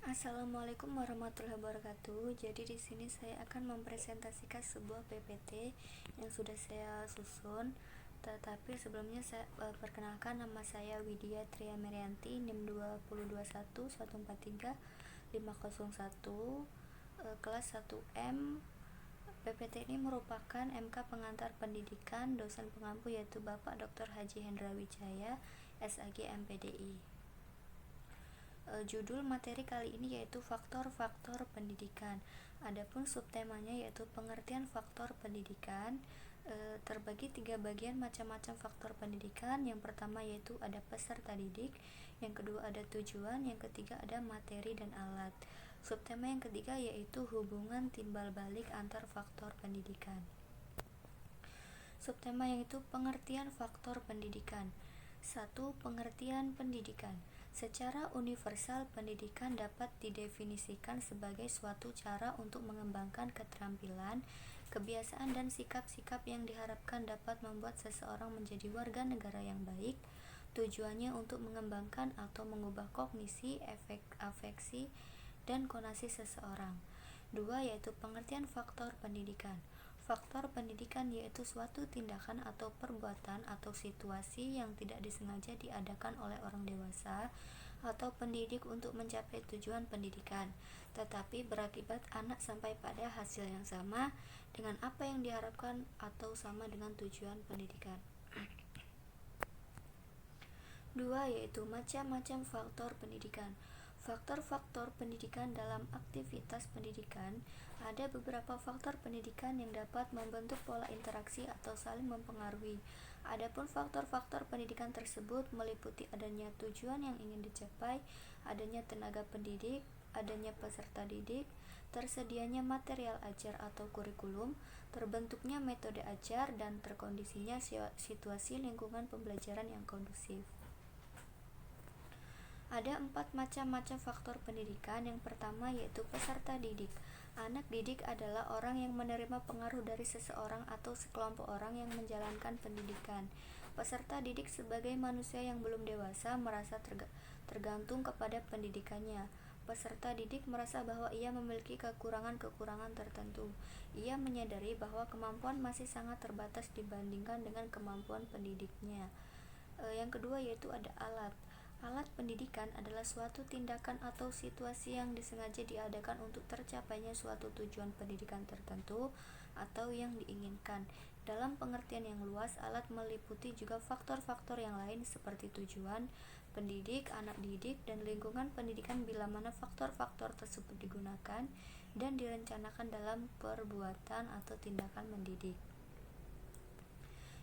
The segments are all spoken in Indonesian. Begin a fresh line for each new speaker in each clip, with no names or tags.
Assalamualaikum warahmatullahi wabarakatuh. Jadi di sini saya akan mempresentasikan sebuah PPT yang sudah saya susun. Tetapi sebelumnya saya perkenalkan, nama saya Widya Triamerianti, NIM 2021143 501, kelas 1M. PPT ini merupakan MK pengantar pendidikan, dosen pengampu yaitu Bapak Dr. Haji Hendra Wijaya, SAG MPDI. Judul materi kali ini yaitu faktor-faktor pendidikan. Adapun subtemanya yaitu pengertian faktor pendidikan. Terbagi 3 bagian macam-macam faktor pendidikan. Yang pertama yaitu ada peserta didik, yang kedua ada tujuan, yang ketiga ada materi dan alat. Subtema yang ketiga yaitu hubungan timbal balik antar faktor pendidikan. Subtema yaitu pengertian faktor pendidikan. 1. Pengertian pendidikan. Secara universal, pendidikan dapat didefinisikan sebagai suatu cara untuk mengembangkan keterampilan, kebiasaan, dan sikap-sikap yang diharapkan dapat membuat seseorang menjadi warga negara yang baik. Tujuannya untuk mengembangkan atau mengubah kognisi, afeksi, dan konasi seseorang. 2. Yaitu pengertian faktor pendidikan. Faktor pendidikan yaitu suatu tindakan atau perbuatan atau situasi yang tidak disengaja diadakan oleh orang dewasa atau pendidik untuk mencapai tujuan pendidikan, tetapi berakibat anak sampai pada hasil yang sama dengan apa yang diharapkan atau sama dengan tujuan pendidikan. 2. Yaitu macam-macam faktor pendidikan. Faktor-faktor pendidikan dalam aktivitas pendidikan. Ada beberapa faktor pendidikan yang dapat membentuk pola interaksi atau saling mempengaruhi. Adapun faktor-faktor pendidikan tersebut meliputi adanya tujuan yang ingin dicapai, adanya tenaga pendidik, adanya peserta didik, tersedianya material ajar atau kurikulum, terbentuknya metode ajar, dan terkondisinya situasi lingkungan pembelajaran yang kondusif. Ada 4 macam-macam faktor pendidikan. Yang pertama yaitu peserta didik. Anak didik adalah orang yang menerima pengaruh dari seseorang atau sekelompok orang yang menjalankan pendidikan. Peserta didik sebagai manusia yang belum dewasa merasa tergantung kepada pendidikannya. Peserta didik merasa bahwa ia memiliki kekurangan-kekurangan tertentu. Ia menyadari bahwa kemampuan masih sangat terbatas dibandingkan dengan kemampuan pendidiknya. Yang kedua yaitu ada alat. Alat pendidikan adalah suatu tindakan atau situasi yang disengaja diadakan untuk tercapainya suatu tujuan pendidikan tertentu atau yang diinginkan. Dalam pengertian yang luas, alat meliputi juga faktor-faktor yang lain seperti tujuan, pendidik, anak didik, dan lingkungan pendidikan bila mana faktor-faktor tersebut digunakan dan direncanakan dalam perbuatan atau tindakan mendidik.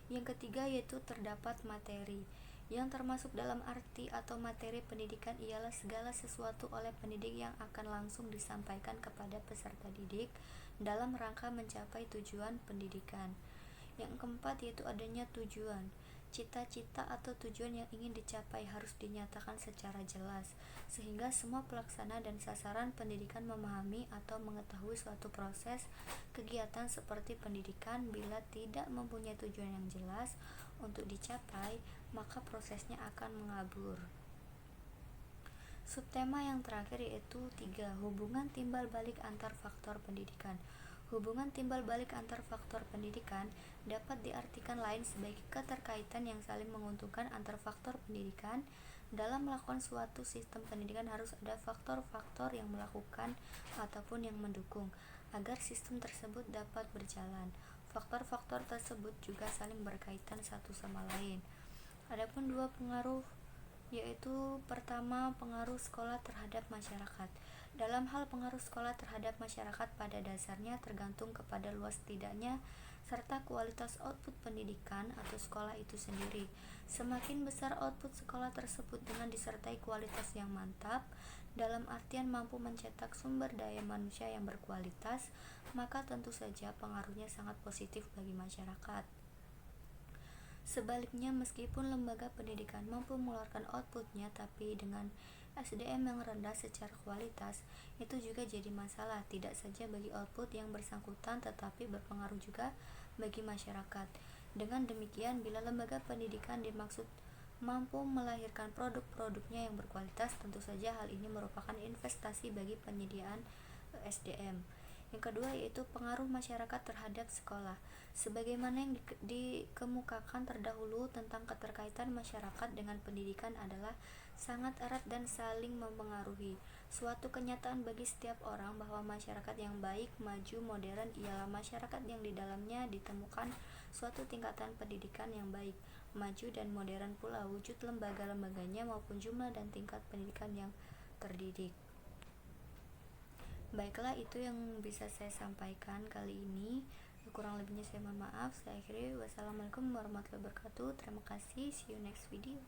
Yang ketiga yaitu terdapat materi. Yang termasuk dalam arti atau materi pendidikan ialah segala sesuatu oleh pendidik yang akan langsung disampaikan kepada peserta didik dalam rangka mencapai tujuan pendidikan. Yang keempat yaitu adanya tujuan. Cita-cita atau tujuan yang ingin dicapai harus dinyatakan secara jelas, sehingga semua pelaksana dan sasaran pendidikan memahami atau mengetahui suatu proses kegiatan seperti pendidikan. Bila tidak mempunyai tujuan yang jelas untuk dicapai, maka prosesnya akan mengabur. Subtema yang terakhir yaitu 3. Hubungan timbal balik antar faktor pendidikan. Hubungan timbal balik antar faktor pendidikan dapat diartikan lain sebagai keterkaitan yang saling menguntungkan antar faktor pendidikan. Dalam melakukan suatu sistem pendidikan harus ada faktor-faktor yang melakukan ataupun yang mendukung agar sistem tersebut dapat berjalan. Faktor-faktor tersebut juga saling berkaitan satu sama lain. Adapun 2 pengaruh yaitu pertama, pengaruh sekolah terhadap masyarakat. Dalam hal pengaruh sekolah terhadap masyarakat pada dasarnya tergantung kepada luas tidaknya serta kualitas output pendidikan atau sekolah itu sendiri. Semakin besar output sekolah tersebut dengan disertai kualitas yang mantap, dalam artian mampu mencetak sumber daya manusia yang berkualitas, maka tentu saja pengaruhnya sangat positif bagi masyarakat. Sebaliknya, meskipun lembaga pendidikan mampu mengeluarkan outputnya tapi dengan SDM yang rendah secara kualitas, itu juga jadi masalah, tidak saja bagi output yang bersangkutan tetapi berpengaruh juga bagi masyarakat. Dengan demikian, bila lembaga pendidikan dimaksud mampu melahirkan produk-produknya yang berkualitas. Tentu saja hal ini merupakan investasi bagi penyediaan SDM. Yang kedua yaitu pengaruh masyarakat terhadap sekolah. Sebagaimana yang dikemukakan terdahulu tentang keterkaitan masyarakat dengan pendidikan adalah sangat erat dan saling mempengaruhi. Suatu kenyataan bagi setiap orang bahwa masyarakat yang baik, maju, modern ialah masyarakat yang di dalamnya ditemukan suatu tingkatan pendidikan yang baik, maju dan modern pula wujud lembaga-lembaganya maupun jumlah dan tingkat pendidikan yang terdidik. Baiklah, itu yang bisa saya sampaikan kali ini. Kurang lebihnya saya mohon maaf. Saya akhiri. Wassalamualaikum warahmatullahi wabarakatuh. Terima kasih. See you next video.